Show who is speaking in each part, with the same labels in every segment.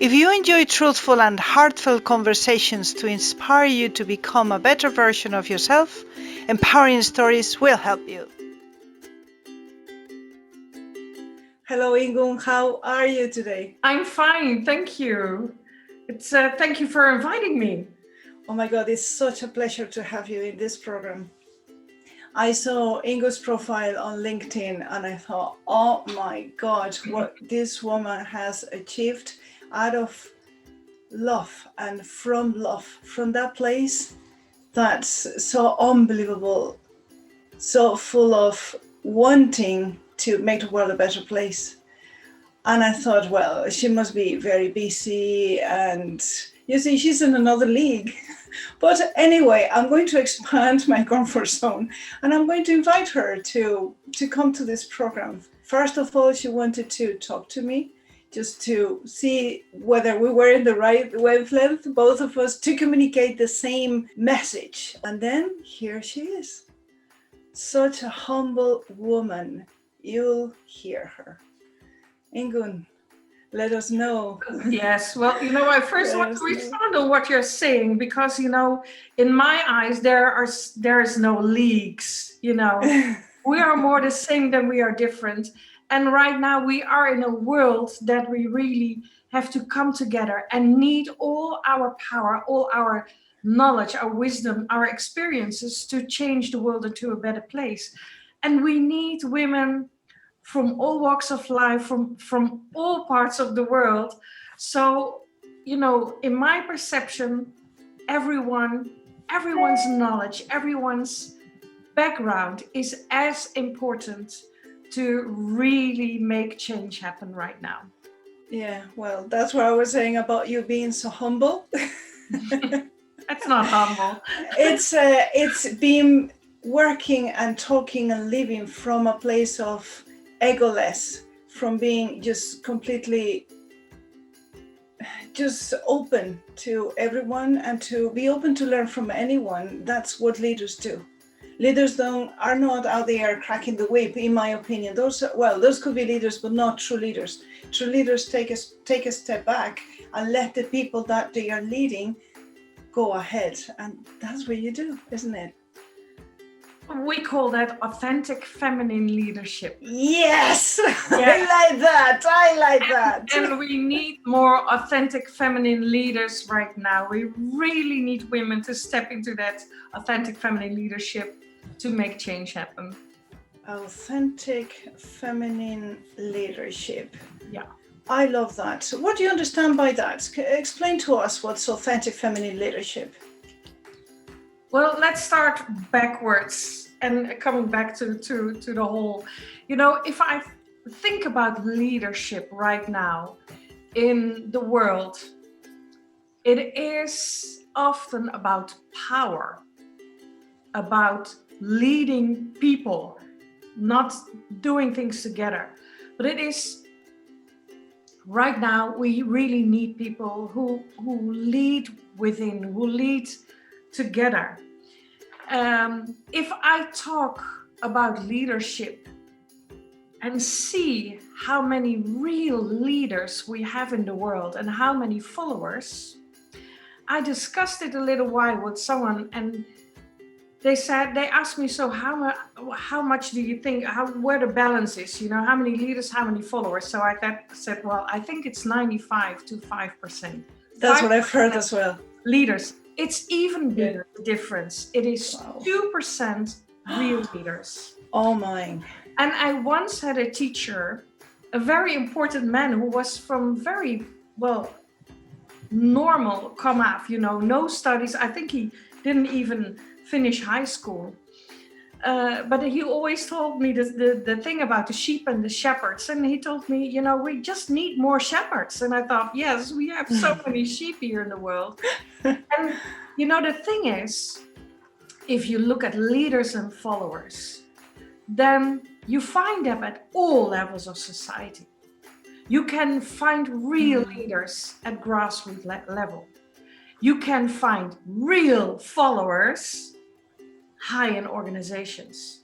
Speaker 1: If you enjoy truthful and heartfelt conversations to inspire you to become a better version of yourself, empowering stories will help you. Hello, Ingun. How are you today?
Speaker 2: I'm fine, thank you. Thank you for inviting me.
Speaker 1: Oh my God, it's such a pleasure to have you in this program. I saw Ingo's profile on LinkedIn and I thought, oh my God, what this woman has achieved out of love and from that place that's so unbelievable, so full of wanting to make the world a better place. And I thought, well, she must be very busy and you see, she's in another league. But anyway, I'm going to expand my comfort zone and I'm going to invite her to come to this program. First of all, she wanted to talk to me just to see whether we were in the right wavelength, both of us, to communicate the same message. And then here she is. Such a humble woman. You'll hear her. Ingun, let us know.
Speaker 2: Yes, well, I first want to respond on what you're saying because, in my eyes, there is no leagues, We are more the same than we are different. And right now we are in a world that we really have to come together and need all our power, all our knowledge, our wisdom, our experiences to change the world into a better place. And we need women from all walks of life, from all parts of the world. So, in my perception, everyone's knowledge, everyone's background is as important to really make change happen right now.
Speaker 1: Yeah, well, that's what I was saying about you being so humble.
Speaker 2: That's not humble.
Speaker 1: It's been working and talking and living from a place of egoless, from being just completely just open to everyone and to be open to learn from anyone. That's what leaders do. Leaders are not out there cracking the whip, in my opinion. Those could be leaders, but not true leaders. True leaders take a step back and let the people that they are leading go ahead. And that's what you do, isn't it?
Speaker 2: We call that authentic feminine leadership.
Speaker 1: Yes, yeah. I like that.
Speaker 2: And we need more authentic feminine leaders right now. We really need women to step into that authentic feminine leadership to make change happen.
Speaker 1: Authentic feminine leadership.
Speaker 2: Yeah.
Speaker 1: I love that. What do you understand by that? Explain to us what's authentic feminine leadership.
Speaker 2: Well, let's start backwards and coming back to the whole, if I think about leadership right now in the world, it is often about power, about leading people, not doing things together. But it is right now, we really need people who lead within, who lead together. If I talk about leadership and see how many real leaders we have in the world and how many followers, I discussed it a little while with someone and they asked me, so how much do you think, where the balance is, how many leaders, how many followers? So I said, well, I think it's 95 to 5%.
Speaker 1: That's what I've heard as well.
Speaker 2: Leaders. It's even bigger difference. It is 2% real leaders.
Speaker 1: Oh my.
Speaker 2: And I once had a teacher, a very important man who was from very, normal Kamaf, no studies. I think he didn't even finish high school. But he always told me the thing about the sheep and the shepherds. And he told me, we just need more shepherds. And I thought, yes, we have so many sheep here in the world. And, the thing is, if you look at leaders and followers, then you find them at all levels of society. You can find real leaders at grassroots level. You can find real followers high in organizations.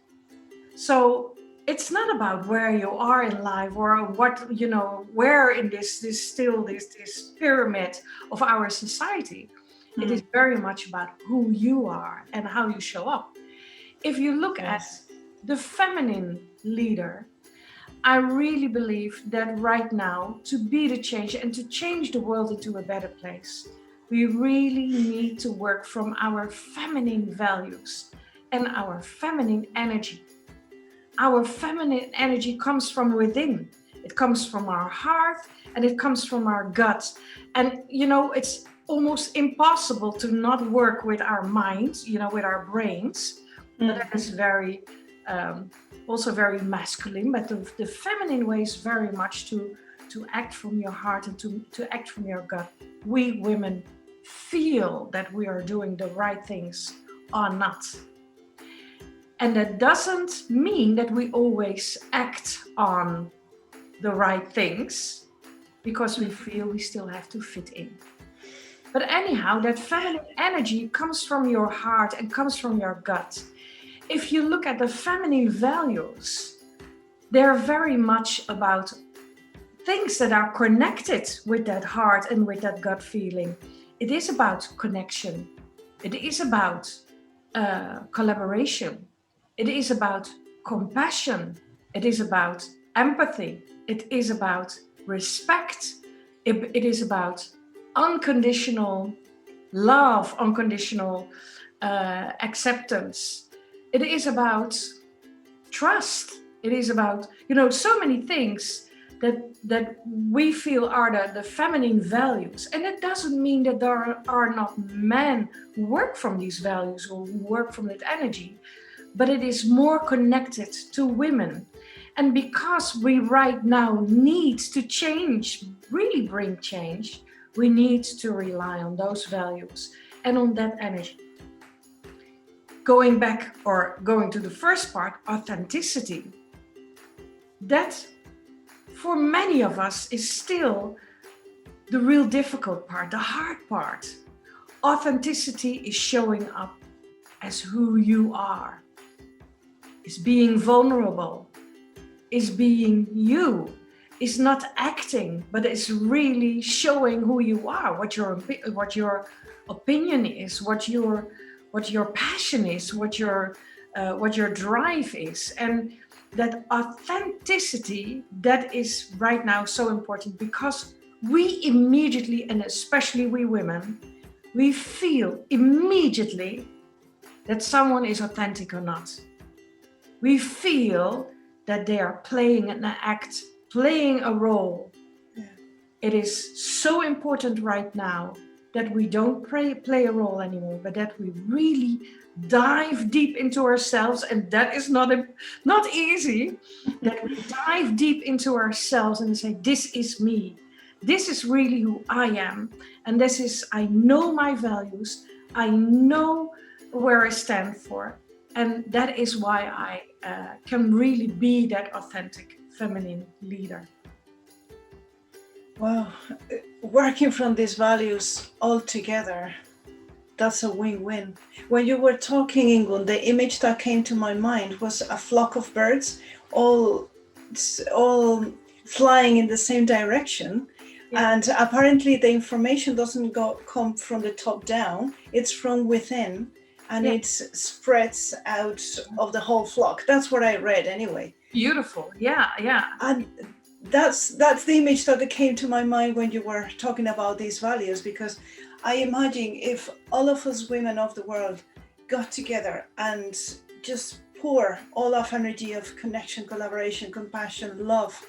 Speaker 2: So it's not about where you are in life or what, where in this pyramid of our society. It is very much about who you are and how you show up. If you look at
Speaker 1: Yes.
Speaker 2: the feminine leader, I really believe that right now, to be the change and to change the world into a better place, we really need to work from our feminine values and our feminine energy. Our feminine energy comes from within. It comes from our heart and it comes from our gut. And, it's almost impossible to not work with our minds, with our brains. But that is very, also very masculine. But the feminine way is very much to act from your heart and to act from your gut. We women feel that we are doing the right things or not. And that doesn't mean that we always act on the right things because we feel we still have to fit in. But anyhow, that feminine energy comes from your heart and comes from your gut. If you look at the feminine values, they're very much about things that are connected with that heart and with that gut feeling. It is about connection. It is about collaboration. It is about compassion. It is about empathy. It is about respect. It is about unconditional love, unconditional acceptance. It is about trust. It is about, so many things that we feel are the feminine values. And it doesn't mean that there are not men who work from these values or who work from that energy, but it is more connected to women. And because we right now need to change, really bring change, we need to rely on those values and on that energy. Going back or going to the first part, authenticity. That for many of us is still the real difficult part, the hard part. Authenticity is showing up as who you are, is being vulnerable, is being you, is not acting, but is really showing who you are, what your opinion is, what your passion is, what your drive is. And that authenticity, that is right now so important, because we immediately, and especially we women, we feel immediately that someone is authentic or not. We feel that they are playing an act, playing a role.
Speaker 1: Yeah.
Speaker 2: It is so important right now that we don't play a role anymore, but that we really dive deep into ourselves, and that is not easy. That we dive deep into ourselves and say, this is me. This is really who I am. And I know my values. I know where I stand for. And that is why I can really be that authentic feminine leader.
Speaker 1: Wow. Working from these values all together, that's a win-win. When you were talking, Ingun, the image that came to my mind was a flock of birds all flying in the same direction. Yeah. And apparently the information doesn't come from the top down, it's from within, and it spreads out of the whole flock. That's what I read anyway.
Speaker 2: Beautiful. Yeah.
Speaker 1: And that's the image that came to my mind when you were talking about these values, because I imagine if all of us women of the world got together and just pour all of energy of connection, collaboration, compassion, love,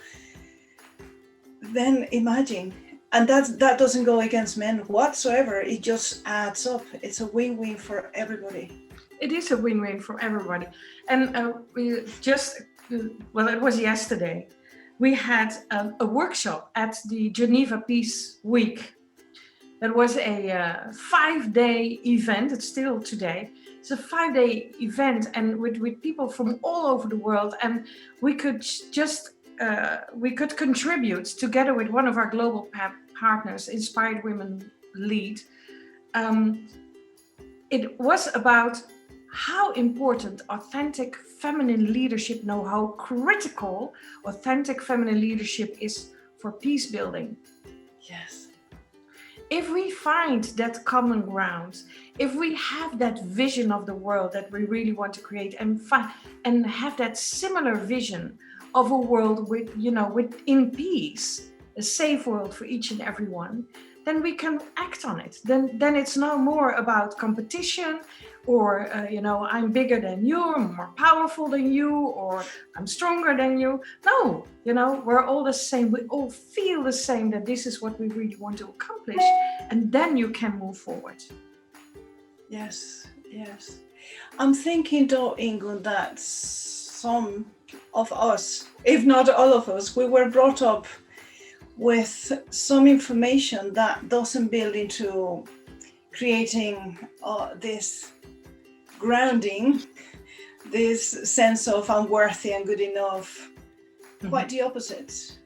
Speaker 1: then imagine, and that doesn't go against men whatsoever, it just adds up. It's a win-win for everybody.
Speaker 2: It is a win-win for everybody. And we just, it was yesterday, we had a workshop at the Geneva Peace Week. That was a 5-day event. It's still today. It's a 5-day event, and with people from all over the world. And we could contribute together with one of our global partners, Inspired Women Lead. It was about how important authentic feminine leadership, know how critical authentic feminine leadership is for peace building.
Speaker 1: Yes.
Speaker 2: If we find that common ground, if we have that vision of the world that we really want to create, and have that similar vision of a world with, in peace, a safe world for each and every one, then we can act on it. Then it's no more about competition, or I'm bigger than you, I'm more powerful than you, or I'm stronger than you. No, we're all the same. We all feel the same, that this is what we really want to accomplish, and then you can move forward.
Speaker 1: Yes. I'm thinking though, Ingun, that some of us, if not all of us, we were brought up with some information that doesn't build into creating this grounding, this sense of I'm worthy and good enough. Quite the opposite.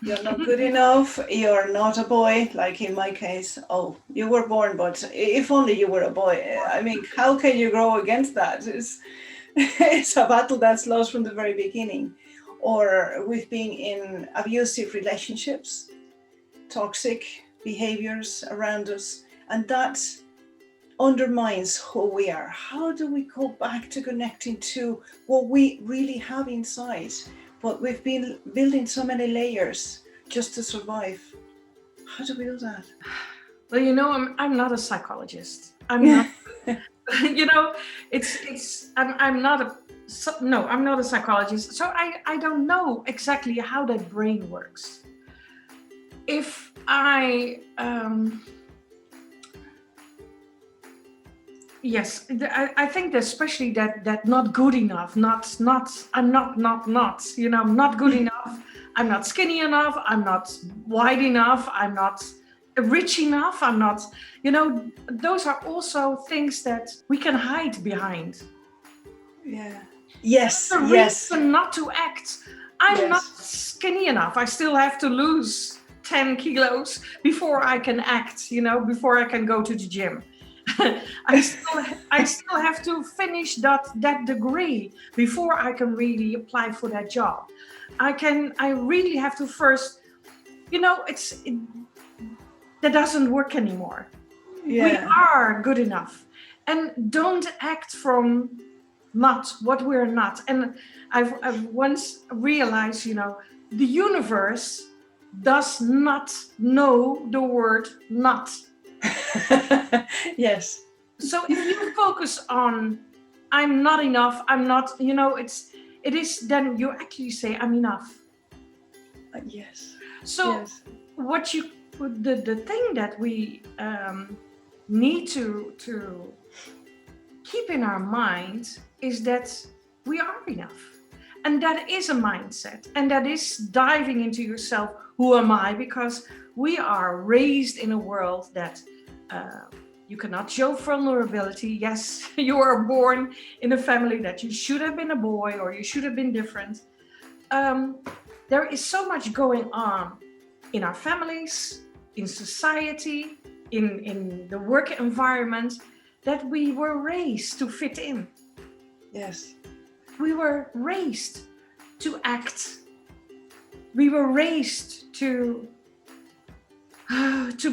Speaker 1: You're not good enough, you're not a boy, like in my case. Oh, you were born, but if only you were a boy. I mean, how can you grow against that? It's a battle that's lost from the very beginning. Or we've been in abusive relationships, toxic behaviors around us, and that undermines who we are. How do we go back to connecting to what we really have inside? But we've been building so many layers just to survive. How do we do that?
Speaker 2: Well, I'm not a psychologist. I'm not. I'm not a psychologist. So I don't know exactly how that brain works. If I yes, I think that especially that not good enough, I'm not good enough, I'm not skinny enough, I'm not wide enough, I'm not rich enough, I'm not, those are also things that we can hide behind.
Speaker 1: Yeah. Yes.
Speaker 2: The reason not to act. I'm not skinny enough. I still have to lose 10 kilos before I can act, before I can go to the gym. I still have to finish that degree before I can really apply for that job. I really have to first, that doesn't work anymore.
Speaker 1: Yeah.
Speaker 2: We are good enough, and don't act from not what we're not. And I've once realized, the universe does not know the word not.
Speaker 1: Yes.
Speaker 2: So if you focus on I'm not enough, I'm not, it is then you actually say I'm enough.
Speaker 1: Yes.
Speaker 2: So the thing that we need to keep in our mind is that we are enough. And that is a mindset. And that is diving into yourself. Who am I? Because we are raised in a world that you cannot show vulnerability. Yes, you are born in a family that you should have been a boy or you should have been different. There is so much going on in our families, in society, in the work environment, that we were raised to fit in.
Speaker 1: Yes.
Speaker 2: We were raised to act. We were raised to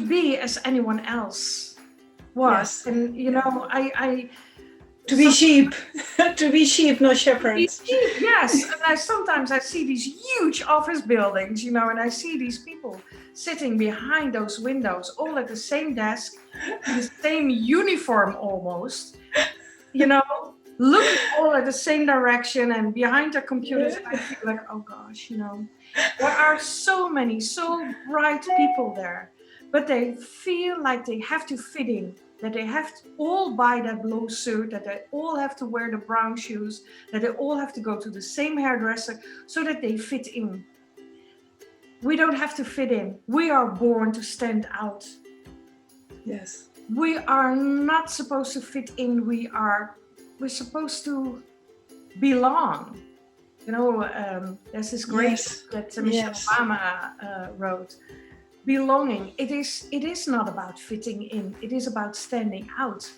Speaker 2: be as anyone else was. Yes. And
Speaker 1: to be sheep, to be sheep, not shepherds.
Speaker 2: To be sheep, yes. And sometimes I see these huge office buildings, and I see these people sitting behind those windows, all at the same desk, in the same uniform almost, looking all at the same direction and behind their computers. And I feel like, oh gosh, there are so many, so bright people there, but they feel like they have to fit in, that they have to all buy that blue suit, that they all have to wear the brown shoes, that they all have to go to the same hairdresser so that they fit in. We don't have to fit in. We are born to stand out.
Speaker 1: Yes.
Speaker 2: We are not supposed to fit in. We're supposed to belong. There's this great book that Michelle Obama wrote. Belonging. It is not about fitting in. It is about standing out.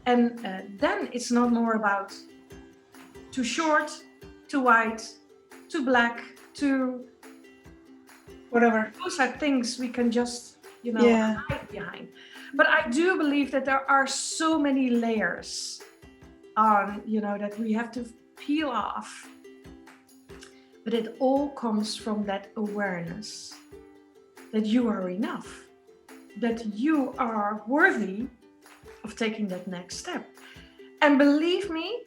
Speaker 2: And then it's not more about too short, too white, too black, too
Speaker 1: Whatever.
Speaker 2: those are things we can just,
Speaker 1: Yeah.
Speaker 2: hide behind. But I do believe that there are so many layers on, that we have to peel off. But it all comes from that awareness that you are enough, that you are worthy of taking that next step. And believe me,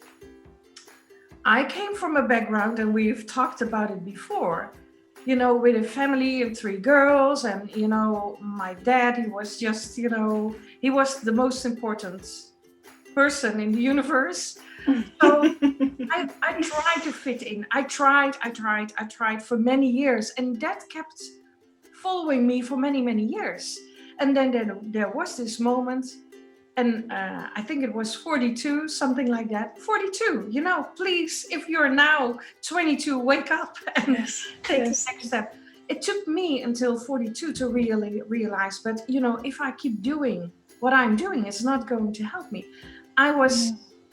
Speaker 2: I came from a background, and we've talked about it before, with a family of 3 girls, and, my dad, he was just, he was the most important person in the universe. So I tried to fit in. I tried for many years, and that kept following me for many, many years. And then there was this moment, and I think it was 42, something like that. 42, please, if you're now 22, wake up and take the next step. It took me until 42 to really realize, but if I keep doing what I'm doing, it's not going to help me. I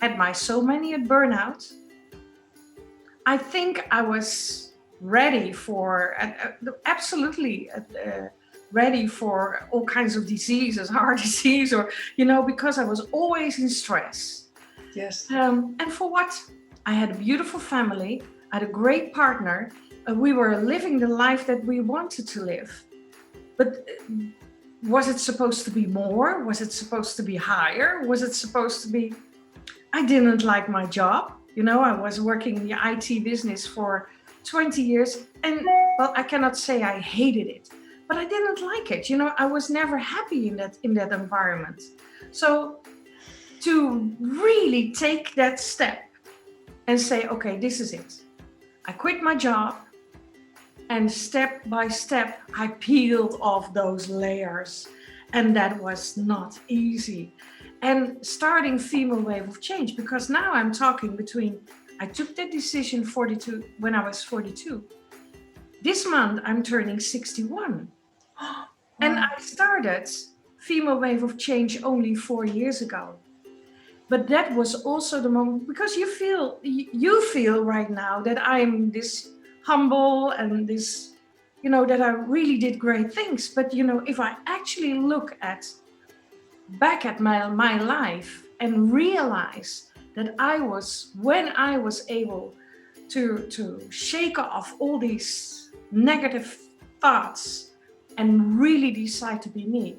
Speaker 2: had so many at burnout. I think I was ready for, absolutely ready for all kinds of diseases, heart disease, or, because I was always in stress.
Speaker 1: Yes.
Speaker 2: And for what? I had a beautiful family. I had a great partner. We were living the life that we wanted to live. But was it supposed to be more? Was it supposed to be higher? Was it supposed to be... I didn't like my job. I was working in the IT business for 20 years. And, well, I cannot say I hated it, but I didn't like it. I was never happy in that environment. So to really take that step and say, okay, this is it. I quit my job, and step by step, I peeled off those layers. And that was not easy. And starting Female Wave of Change, because now I'm talking I took that decision when I was 42. This month, I'm turning 61. Wow. And I started Female Wave of Change only 4 years ago. But that was also the moment, because you feel right now that I'm this humble and this, that I really did great things. But, if I actually look back at my life and realize that when I was able to shake off all these negative thoughts and really decide to be me,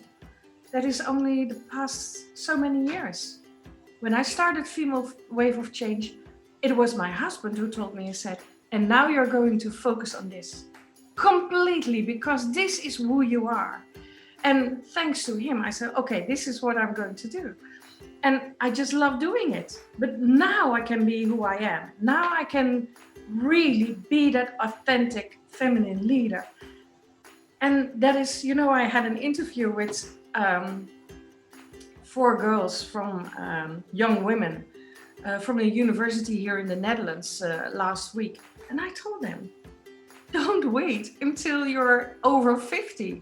Speaker 2: that is only the past so many years. When I started Female Wave of Change, it was my husband who told me, he said, and now you're going to focus on this completely, because this is who you are. And thanks to him, I said, okay, this is what I'm going to do. And I just love doing it. But now I can be who I am. Now I can really be that authentic feminine leader. And that is, I had an interview with 4 girls from young women from a university here in the Netherlands last week. And I told them, don't wait until you're over 50.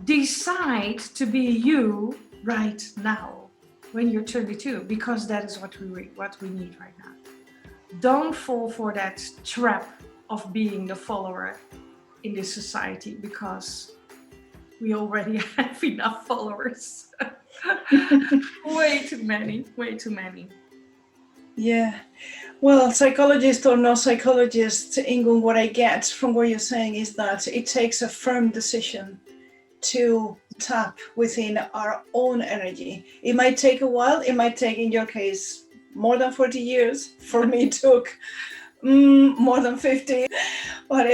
Speaker 2: Decide to be you right now when you're 22, because that is what we need right now. Don't fall for that trap of being the follower in this society, because we already have enough followers. Way too many.
Speaker 1: Yeah. Well, psychologist or no psychologist, Ingun, what I get from what you're saying is that it takes a firm decision to tap within our own energy. It might take a while. It might take, in your case, more than 40 years. For me, it took more than 50. But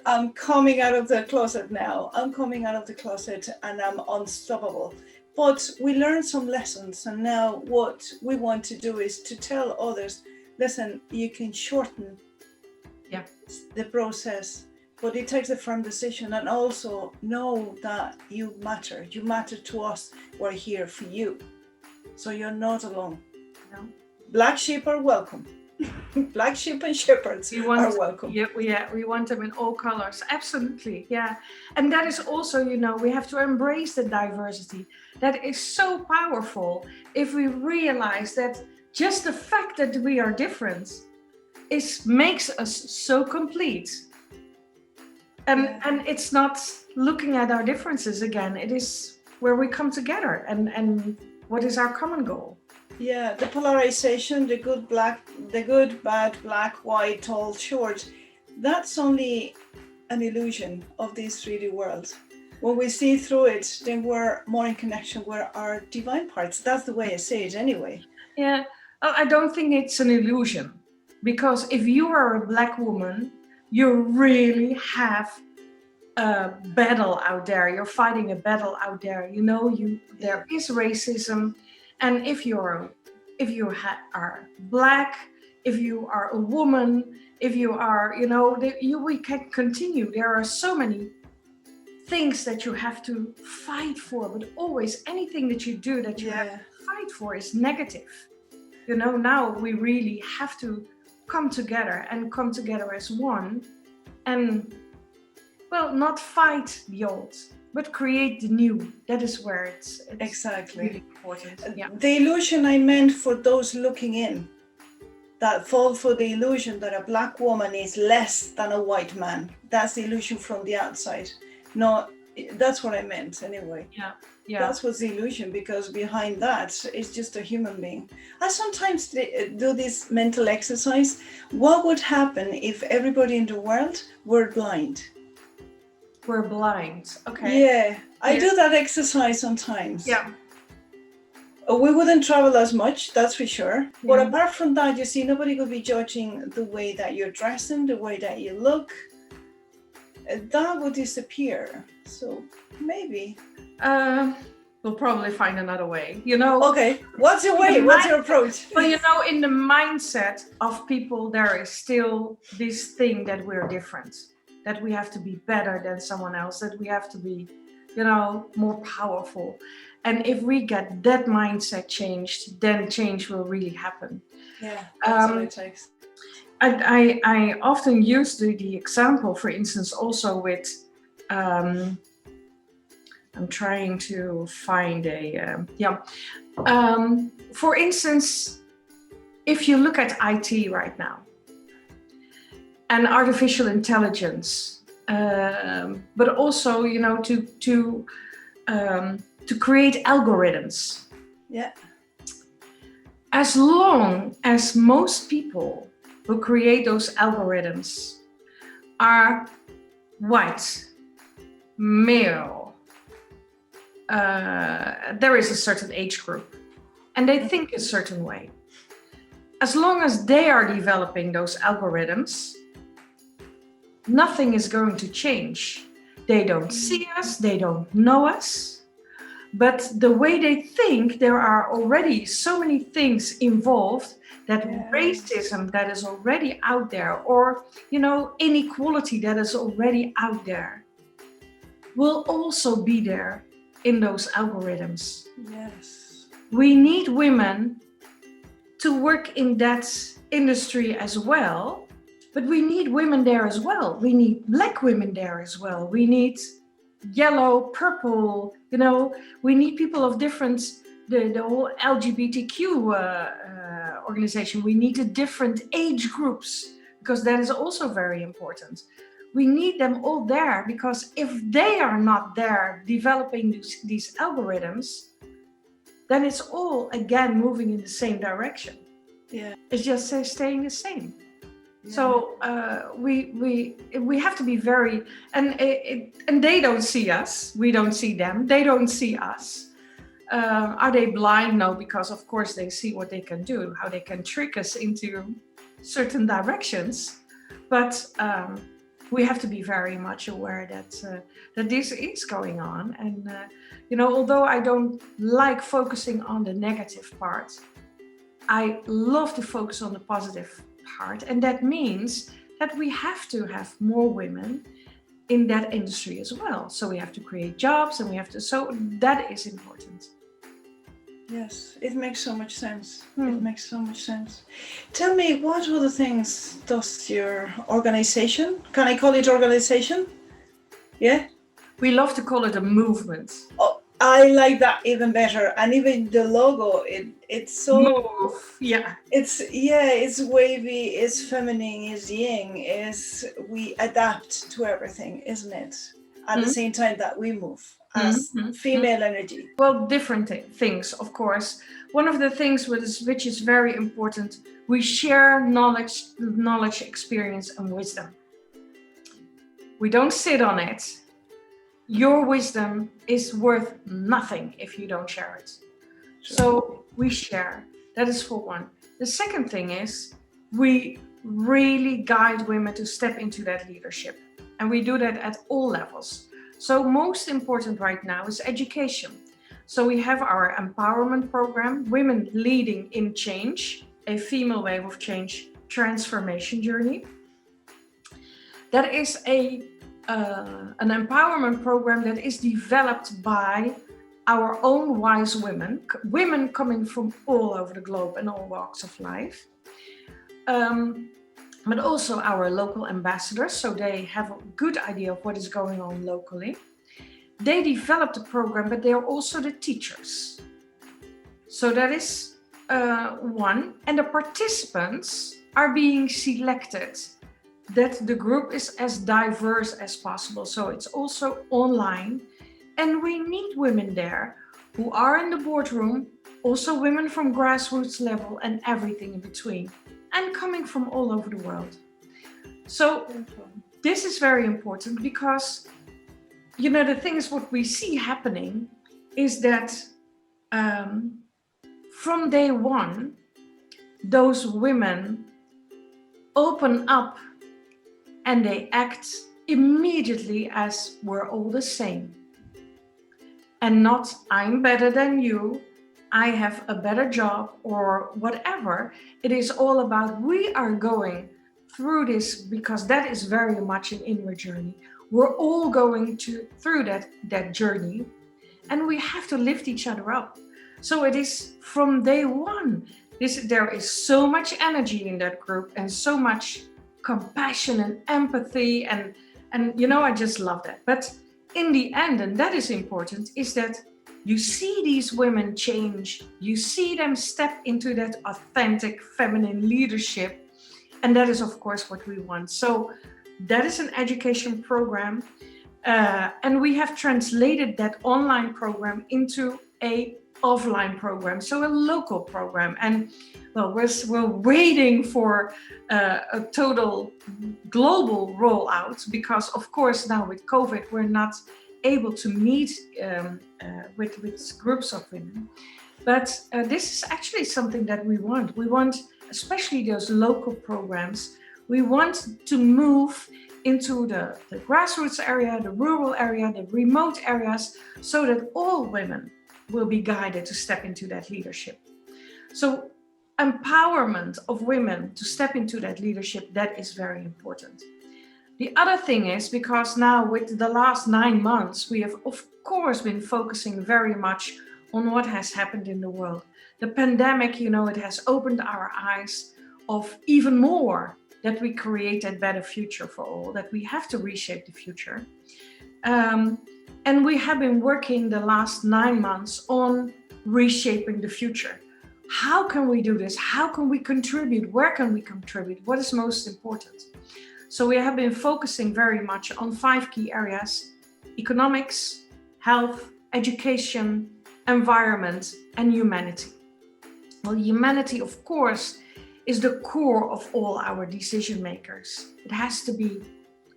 Speaker 1: I'm coming out of the closet now. I'm coming out of the closet and I'm unstoppable. But we learned some lessons, and now what we want to do is to tell others, listen, you can shorten the process, but it takes a firm decision, and also know that you matter. You matter to us. We're here for you. So you're not alone.
Speaker 2: No.
Speaker 1: Black sheep are welcome. Black sheep and shepherds are welcome.
Speaker 2: We want them in all colors. Absolutely, yeah. And that is also, we have to embrace the diversity. That is so powerful if we realize that just the fact that we are different makes us so complete. And it's not looking at our differences again. It is where we come together and what is our common goal.
Speaker 1: Yeah, the polarization, the good, bad, black, white, tall, short, that's only an illusion of this 3D world. When we see through it, then we're more in connection with our divine parts. That's the way I say it anyway.
Speaker 2: Yeah, I don't think it's an illusion, because if you are a Black woman, you really have a battle out there. You're fighting a battle out there. There is racism, and if you are Black, if you are a woman, if you are, we can continue. There are so many things that you have to fight for, but always anything that you do that you have to fight for is negative. Now we really have to come together as one, and not fight the old, but create the new. That is where it's
Speaker 1: exactly
Speaker 2: really important. Yeah.
Speaker 1: The illusion I meant for those looking in, that fall for the illusion that a Black woman is less than a white man. That's the illusion from the outside. No, that's what I meant anyway.
Speaker 2: Yeah.
Speaker 1: That's what's the illusion, because behind that is just a human being. I sometimes do this mental exercise. What would happen if everybody in the world were blind?
Speaker 2: We're blind. Okay.
Speaker 1: Yeah, I do that exercise sometimes.
Speaker 2: Yeah.
Speaker 1: We wouldn't travel as much, that's for sure.
Speaker 2: Yeah.
Speaker 1: But apart from that, you see, nobody could be judging the way that you're dressing, the way that you look. That would disappear. So maybe.
Speaker 2: We'll probably find another way.
Speaker 1: Okay, what's your way? What's your approach?
Speaker 2: But in the mindset of people, there is still this thing that we're different, that we have to be better than someone else, that we have to be, more powerful. And if we get that mindset changed, then change will really happen.
Speaker 1: Yeah, that's what it takes.
Speaker 2: I often use the example, for instance, also with, I'm trying to find for instance, if you look at IT right now and artificial intelligence, but also, to create algorithms.
Speaker 1: Yeah.
Speaker 2: As long as most people who create those algorithms are white, male, there is a certain age group, and they think a certain way. As long as they are developing those algorithms, nothing is going to change. They don't see us, they don't know us. But the way they think, there are already so many things involved that racism that is already out there, or, inequality that is already out there, will also be there in those algorithms.
Speaker 1: Yes.
Speaker 2: We need women to work in that industry as well, but we need women there as well. We need Black women there as well. We need yellow, purple, we need people of different, the whole LGBTQ organization. We need the different age groups, because that is also very important. We need them all there, because if they are not there developing these algorithms, then it's all again moving in the same direction.
Speaker 1: Yeah.
Speaker 2: It's just staying the same. Yeah. So we have to be very, and they don't see us. We don't see them. They don't see us. Are they blind? No, because of course they see what they can do, how they can trick us into certain directions. But we have to be very much aware that this is going on. And although I don't like focusing on the negative part, I love to focus on the positive part, and that means that we have to have more women in that industry as well. So we have to create jobs, and so that is important.
Speaker 1: Yes, it makes so much sense. It
Speaker 2: Hmm.
Speaker 1: makes so much sense. Tell me, what other things does your organization, can I call it organization? Yeah?
Speaker 2: We love to call it a movement.
Speaker 1: Oh, I like that even better. And even the logo, it's so,
Speaker 2: Move. Yeah.
Speaker 1: it's wavy, it's feminine, it's yin, is we adapt to everything, isn't it? At the
Speaker 2: Hmm.
Speaker 1: same time that we move
Speaker 2: Hmm.
Speaker 1: as
Speaker 2: Hmm.
Speaker 1: female energy.
Speaker 2: Well, different things, of course. One of the things which is very important, we share knowledge, experience, and wisdom. We don't sit on it. Your wisdom is worth nothing if you don't share it. So we share. That is for one. The second thing is we really guide women to step into that leadership. And we do that at all levels. So most important right now is education. So we have our empowerment program, Women Leading in Change, a female wave of change transformation journey. That is an empowerment program that is developed by our own wise women coming from all over the globe and all walks of life. But also our local ambassadors, so they have a good idea of what is going on locally. They developed the program, but they are also the teachers. So that is one. And the participants are being selected that the group is as diverse as possible. So it's also online. And we need women there who are in the boardroom, also women from grassroots level and everything in between, and coming from all over the world. So this is very important because, the thing is, what we see happening is that from day one, those women open up and they act immediately as we're all the same. And not, I'm better than you, I have a better job or whatever. It is all about we are going through this because that is very much an inward journey. We're all going through that journey and we have to lift each other up. So it is from day one. There is so much energy in that group and so much compassion and empathy and I just love that. But in the end, and that is important, is that you see these women change, you see them step into that authentic feminine leadership, and that is of course what we want. So that is an education program, and we have translated that online program into a offline program, so a local program. And well, we're waiting for a total global rollout because of course now with COVID we're not able to meet with groups of women. But this is actually something that we want. We want, especially those local programs, we want to move into the grassroots area, the rural area, the remote areas, so that all women will be guided to step into that leadership. So empowerment of women to step into that leadership, that is very important. The other thing is, because now with the last 9 months, we have of course been focusing very much on what has happened in the world. The pandemic, it has opened our eyes of even more that we create a better future for all, that we have to reshape the future. And we have been working the last 9 months on reshaping the future. How can we do this? How can we contribute? Where can we contribute? What is most important? So we have been focusing very much on 5 key areas: economics, health, education, environment, and humanity. Well, humanity, of course, is the core of all our decision makers. It has to be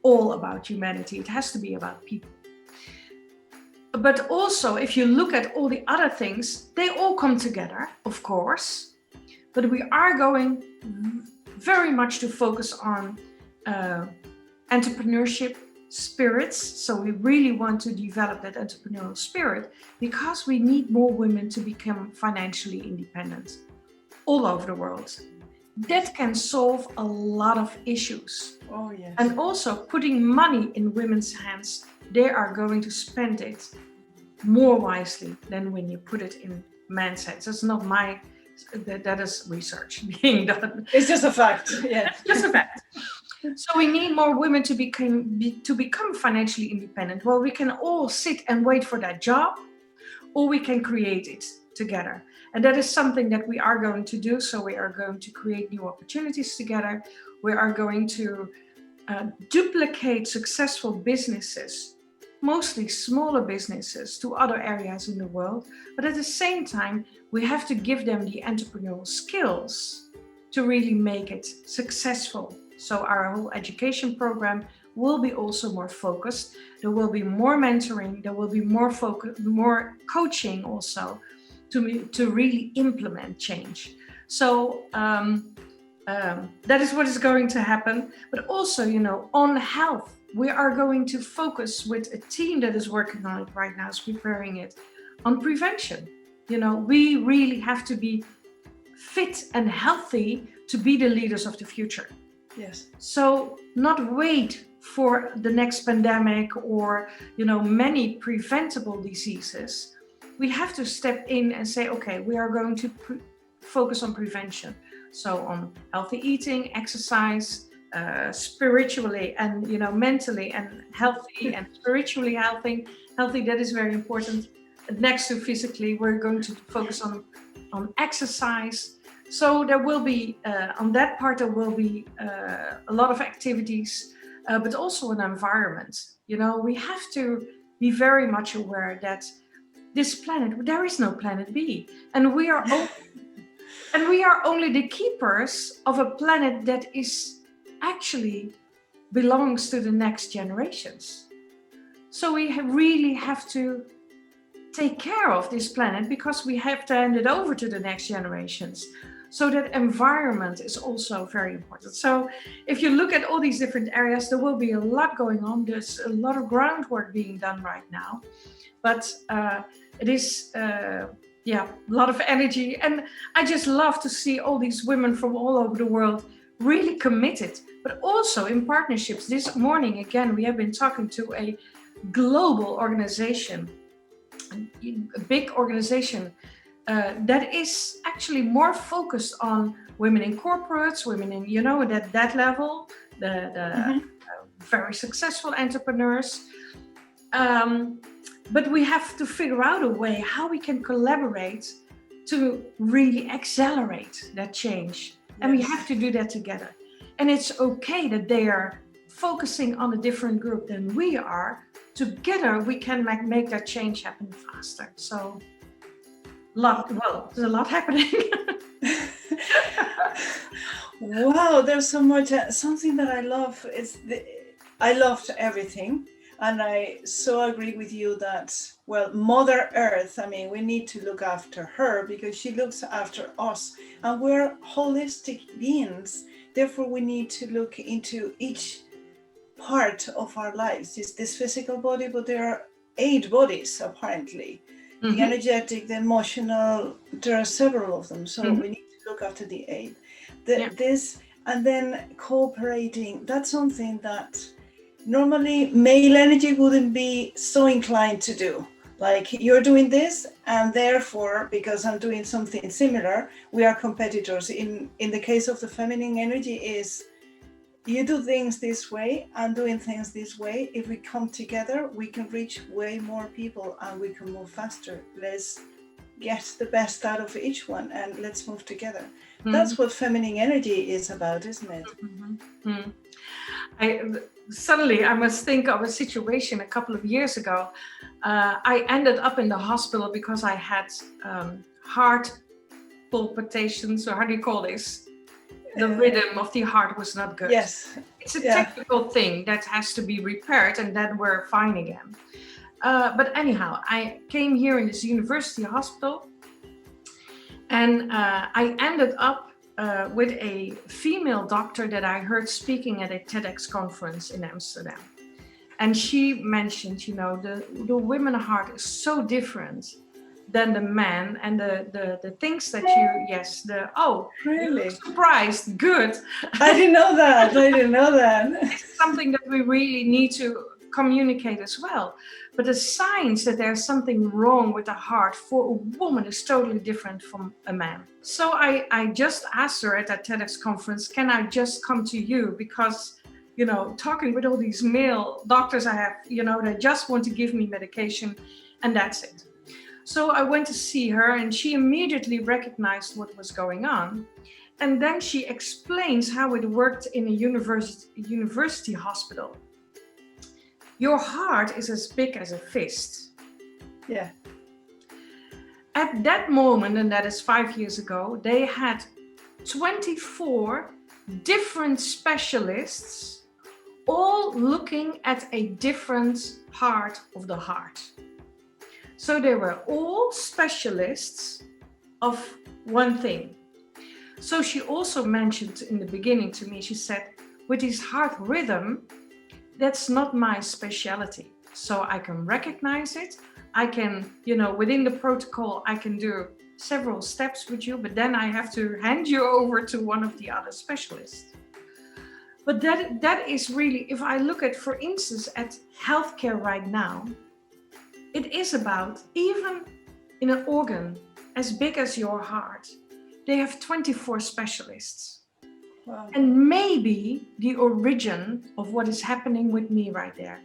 Speaker 2: all about humanity. It has to be about people. But also, if you look at all the other things, they all come together, of course. But we are going very much to focus on entrepreneurship spirits. So we really want to develop that entrepreneurial spirit because we need more women to become financially independent all over the world. That can solve a lot of issues.
Speaker 1: Oh, yes.
Speaker 2: And also putting money in women's hands, they are going to spend it more wisely than when you put it in mindsets. That's not my, that is research being done.
Speaker 1: It's just a fact. Yeah.
Speaker 2: Just a fact. So we need more women to become financially independent. Well, we can all sit and wait for that job, or we can create it together. And that is something that we are going to do. So we are going to create new opportunities together. We are going to duplicate successful businesses, mostly smaller businesses, to other areas in the world. But at the same time, we have to give them the entrepreneurial skills to really make it successful. So our whole education program will be also more focused. There will be more mentoring. There will be more focus, more coaching also to really implement change. So that is what is going to happen. But also, on health, we are going to focus with a team that is working on it right now, is preparing it on prevention. We really have to be fit and healthy to be the leaders of the future.
Speaker 1: Yes.
Speaker 2: So not wait for the next pandemic or, many preventable diseases. We have to step in and say, okay, we are going to focus on prevention. So on healthy eating, exercise, spiritually and, mentally and healthy and spiritually healthy, that is very important. Next to physically, we're going to focus on exercise. So there will be, on that part, there will be a lot of activities, but also an environment. We have to be very much aware that this planet, there is no planet B. And we are only the keepers of a planet that is actually belongs to the next generations. So we really have to take care of this planet because we have to hand it over to the next generations. So that environment is also very important. So if you look at all these different areas, there will be a lot going on. There's a lot of groundwork being done right now, but it is, a lot of energy. And I just love to see all these women from all over the world really committed, but also in partnerships. This morning, again, we have been talking to a global organization, a big organization that is actually more focused on women in corporates, women in, that level, the very successful entrepreneurs. But we have to figure out a way how we can collaborate to really accelerate that change. And we have to do that together. And it's okay that they are focusing on a different group than we are. Together, we can make that change happen faster. So, there's a lot happening.
Speaker 1: Wow, there's so much. Something that I love is I loved everything. And I so agree with you that, Mother Earth, we need to look after her because she looks after us. And we're holistic beings. Therefore, we need to look into each part of our lives. It's this physical body, but there are 8 bodies, apparently. The energetic, the emotional, there are several of them. So we need to look after the 8. This, and then cooperating, that's something that normally male energy wouldn't be so inclined to do. Like, you're doing this, and therefore, because I'm doing something similar, we are competitors. In the case of the feminine energy is, you do things this way, I'm doing things this way. If we come together, we can reach way more people and we can move faster. Let's get the best out of each one and let's move together. That's what feminine energy is about, isn't it?
Speaker 2: Suddenly, I must think of a situation a couple of years ago. I ended up in the hospital because I had heart palpitations, or how do you call this? The rhythm of the heart was not good.
Speaker 1: Yes.
Speaker 2: It's a technical thing that has to be repaired, and then we're fine again. But anyhow, I came here in this university hospital, and I ended up with a female doctor that I heard speaking at a TEDx conference in Amsterdam. And she mentioned, the women heart is so different than the man, and the things that
Speaker 1: really?
Speaker 2: You're surprised, good.
Speaker 1: I didn't know that.
Speaker 2: It's something that we really need to communicate as well. But the signs that there's something wrong with the heart for a woman is totally different from a man. So I just asked her at that TEDx conference, can I just come to you? Because, you know, talking with all these male doctors I have, you know, they just want to give me medication and that's it. So I went to see her and she immediately recognized what was going on. And then she explains how it worked in a university hospital. Your heart is as big as a fist.
Speaker 1: Yeah.
Speaker 2: At that moment, and that is 5 years ago, they had 24 different specialists all looking at a different part of the heart. So they were all specialists of one thing. So she also mentioned in the beginning to me, she said, with his heart rhythm, that's not my specialty. So I can recognize it. I can, you know, within the protocol, I can do several steps with you, but then I have to hand you over to one of the other specialists. But that is really, if I look at, for instance, at healthcare right now, it is about, even in an organ as big as your heart, they have 24 specialists.
Speaker 1: Wow.
Speaker 2: And maybe the origin of what is happening with me right there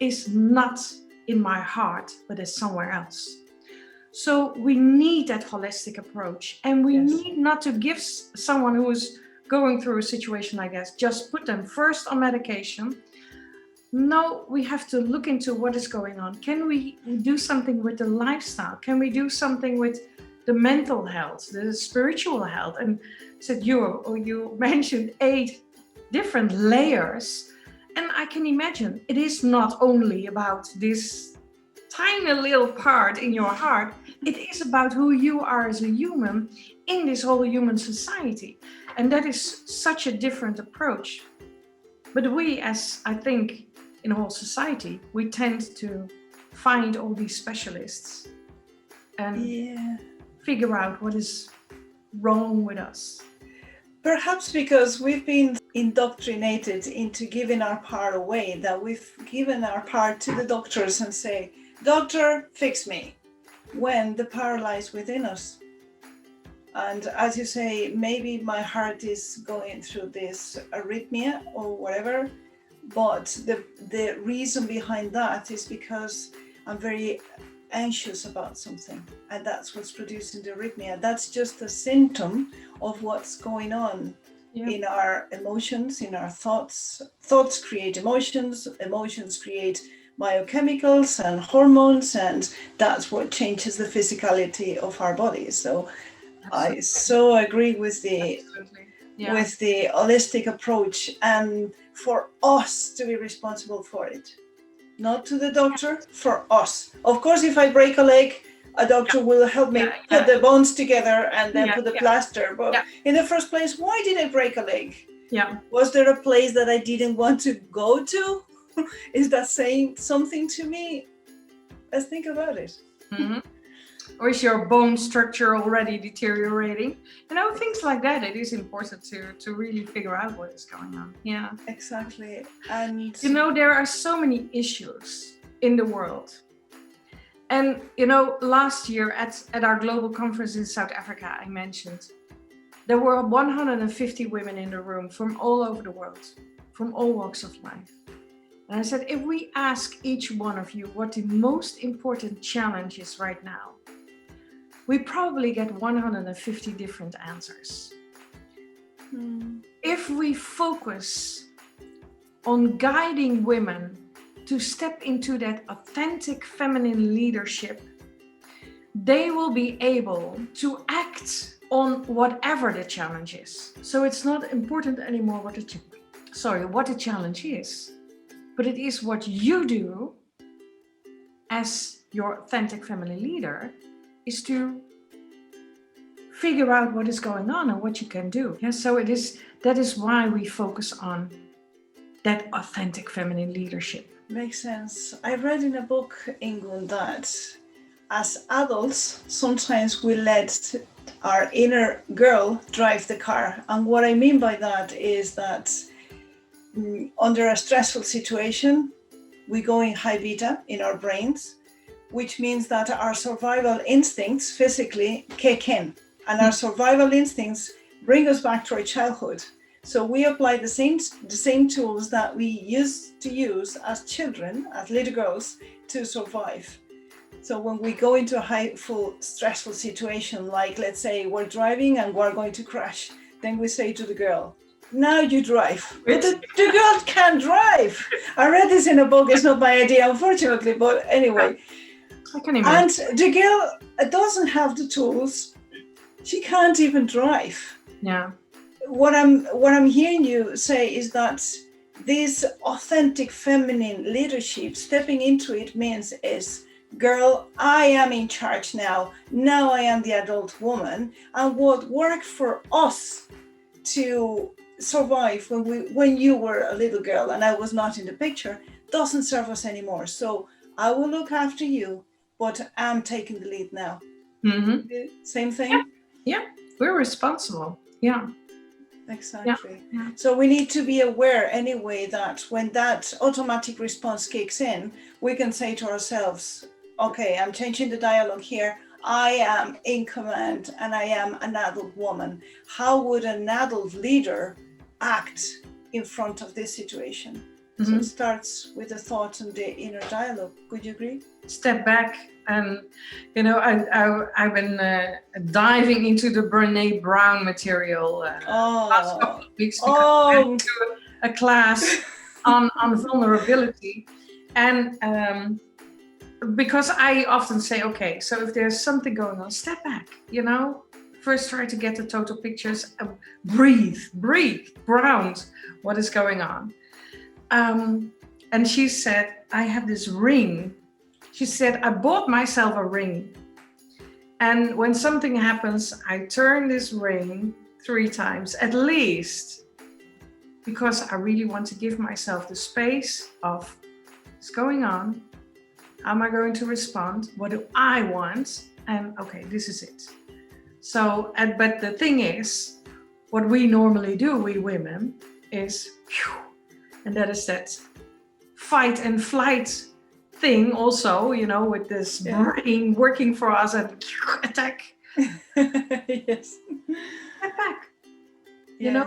Speaker 2: is not in my heart, but is somewhere else. So we need that holistic approach, and we need not to give someone who is going through a situation like this, just put them first on medication. No, we have to look into what is going on. Can we do something with the lifestyle? Can we do something with the mental health, the spiritual health? And said you mentioned 8 different layers. And I can imagine it is not only about this tiny little part in your heart. It is about who you are as a human in this whole human society. And that is such a different approach. But we, as I think in whole society, we tend to find all these specialists and figure out what is wrong with us.
Speaker 1: Perhaps because we've been indoctrinated into giving our part away, that we've given our part to the doctors and say, doctor, fix me, when the power lies within us. And as you say, maybe my heart is going through this arrhythmia or whatever, but the reason behind that is because I'm very anxious about something, and that's what's producing the arrhythmia. That's just a symptom of what's going on in our emotions, in our thoughts. Thoughts create emotions, emotions create biochemicals and hormones, and that's what changes the physicality of our bodies. So I so agree with the with the holistic approach, and for us to be responsible for it. Not to the doctor, for us. Of course, if I break a leg, a doctor will help me put the bones together and then put the plaster. But in the first place, why did I break a leg? Was there a place that I didn't want to go to? Is that saying something to me? Let's think about it.
Speaker 2: Mm-hmm. Or is your bone structure already deteriorating? You know, things like that. It is important to really figure out what is going on. Yeah,
Speaker 1: exactly. And
Speaker 2: you know, there are so many issues in the world. And you know, last year at our global conference in South Africa, I mentioned there were 150 women in the room from all over the world, from all walks of life. And I said, if we ask each one of you what the most important challenge is right now, we probably get 150 different answers. If we focus on guiding women to step into that authentic feminine leadership, they will be able to act on whatever the challenge is. So it's not important anymore what the challenge is, but it is what you do as your authentic feminine leader is to figure out what is going on and what you can do. Yeah, so that is why we focus on that authentic feminine leadership.
Speaker 1: Makes sense. I read in a book, Ingun, that as adults, sometimes we let our inner girl drive the car. And what I mean by that is that under a stressful situation, we go in high beta in our brains, which means that our survival instincts physically kick in, and our survival instincts bring us back to our childhood. So we apply the same tools that we used to use as children, as little girls, to survive. So when we go into a full stressful situation, like let's say we're driving and we're going to crash, then we say to the girl, now you drive. But the girl can't drive. I read this in a book. It's not my idea, unfortunately, but anyway.
Speaker 2: I can imagine.
Speaker 1: And the girl doesn't have the tools. She can't even drive.
Speaker 2: Yeah.
Speaker 1: What I'm hearing you say is that this authentic feminine leadership, stepping into it, means is, girl, I am in charge now. Now I am the adult woman. And what worked for us to survive when you were a little girl and I was not in the picture doesn't serve us anymore. So I will look after you, but I'm taking the lead now. Same thing?
Speaker 2: Yeah. We're responsible. Yeah.
Speaker 1: Exactly.
Speaker 2: Yeah.
Speaker 1: So we need to be aware anyway that when that automatic response kicks in, we can say to ourselves, okay, I'm changing the dialogue here. I am in command and I am an adult woman. How would an adult leader act in front of this situation? So it starts with the thoughts and the inner dialogue. Would you agree?
Speaker 2: Step back. And, I've been diving into the Brene Brown material last couple of weeks because I went to a class on vulnerability. And because I often say, okay, so if there's something going on, step back, first try to get the total pictures, breathe, ground what is going on. And she said, I have this ring. She said, I bought myself a ring. And when something happens, I turn this ring 3 times at least, because I really want to give myself the space of what's going on. How am I going to respond? What do I want? And okay, this is it. So, but the thing is, what we normally do, we women, is, and that is that fight and flight thing also, with this brain working for us and attack.
Speaker 1: Yes.
Speaker 2: Step back.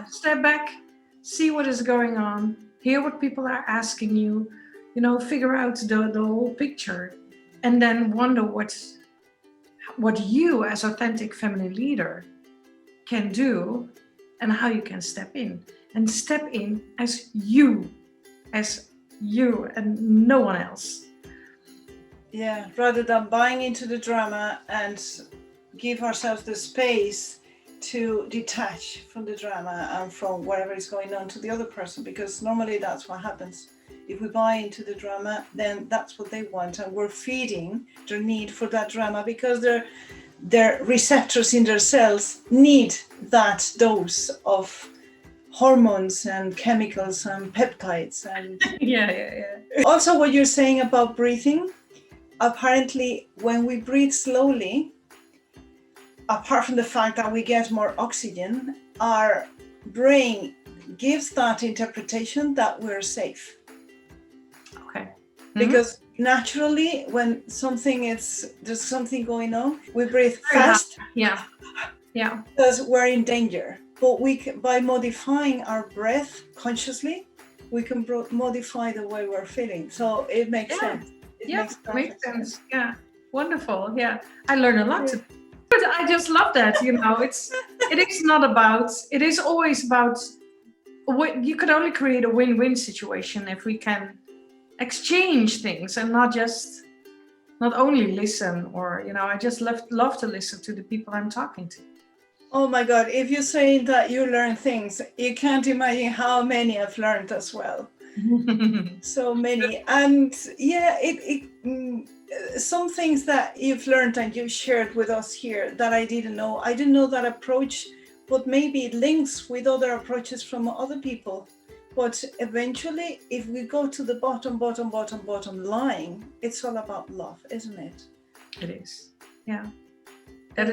Speaker 2: Step back, see what is going on, hear what people are asking you, figure out the whole picture, and then wonder what you as authentic feminine leader can do and how you can step in. And step in as you and no one else.
Speaker 1: Yeah, rather than buying into the drama and give ourselves the space to detach from the drama and from whatever is going on to the other person, because normally that's what happens. If we buy into the drama, then that's what they want, and we're feeding their need for that drama because their receptors in their cells need that dose of hormones and chemicals and peptides and
Speaker 2: yeah.
Speaker 1: Also, what you're saying about breathing, apparently when we breathe slowly, apart from the fact that we get more oxygen, our brain gives that interpretation that we're safe.
Speaker 2: Okay.
Speaker 1: Because naturally, when there's something going on, we breathe fast.
Speaker 2: Yeah.
Speaker 1: Because we're in danger. But by modifying our breath consciously, we can modify the way we're feeling. So it makes sense. It makes sense.
Speaker 2: Yeah, wonderful. Yeah, I learned a lot today. But I just love that. It is always about. You could only create a win-win situation if we can exchange things and not only listen. Or I just love to listen to the people I'm talking to.
Speaker 1: Oh my God! If you say that you learn things, you can't imagine how many I've learned as well. So many. And some things that you've learned and you've shared with us here that I didn't know. I didn't know that approach, but maybe it links with other approaches from other people. But eventually, if we go to the bottom line, it's all about love, isn't it?
Speaker 2: It is. Yeah. It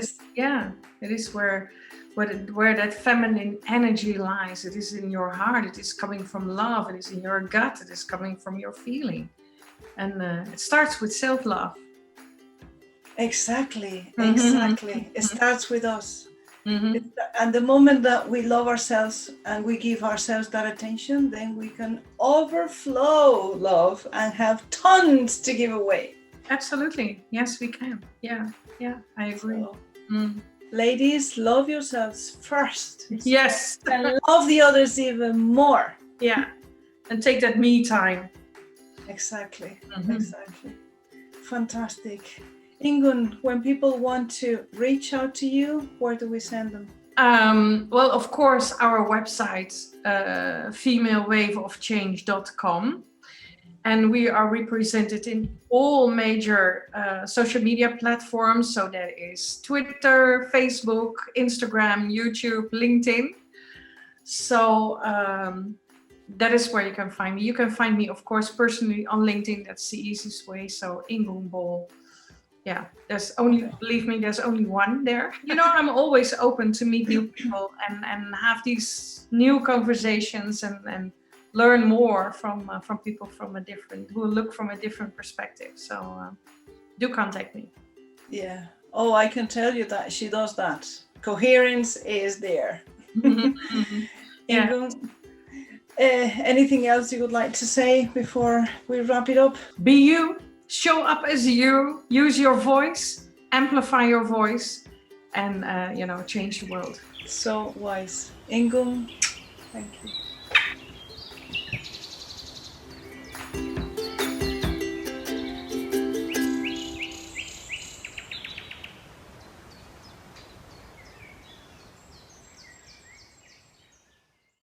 Speaker 2: is where that feminine energy lies. It is in your heart. It is coming from love. It is in your gut. It is coming from your feeling. And it starts with self-love.
Speaker 1: Exactly.
Speaker 2: Mm-hmm.
Speaker 1: It starts with us.
Speaker 2: Mm-hmm.
Speaker 1: And the moment that we love ourselves and we give ourselves that attention, then we can overflow love and have tons to give away.
Speaker 2: Absolutely. Yes, we can. Yeah, I agree.
Speaker 1: So, ladies, love yourselves first.
Speaker 2: Yes.
Speaker 1: And love the others even more.
Speaker 2: Yeah. And take that me time.
Speaker 1: Exactly.
Speaker 2: Mm-hmm.
Speaker 1: Exactly. Fantastic. Ingun, when people want to reach out to you, where do we send them?
Speaker 2: Well, of course, our website, femalewaveofchange.com. And we are represented in all major social media platforms. So that is Twitter, Facebook, Instagram, YouTube, LinkedIn. So that is where you can find me. You can find me, of course, personally on LinkedIn. That's the easiest way. So Ingun Bol. Yeah, believe me, there's only one there. You know, I'm always open to meet new people and have these new conversations and learn more from people who look from a different perspective. So do contact me.
Speaker 1: Yeah. Oh, I can tell you that she does that. Coherence is there.
Speaker 2: Mm-hmm. Yeah.
Speaker 1: Ingun, anything else you would like to say before we wrap it up?
Speaker 2: Be you. Show up as you. Use your voice. Amplify your voice, and change the world.
Speaker 1: So wise. Ingun, thank you.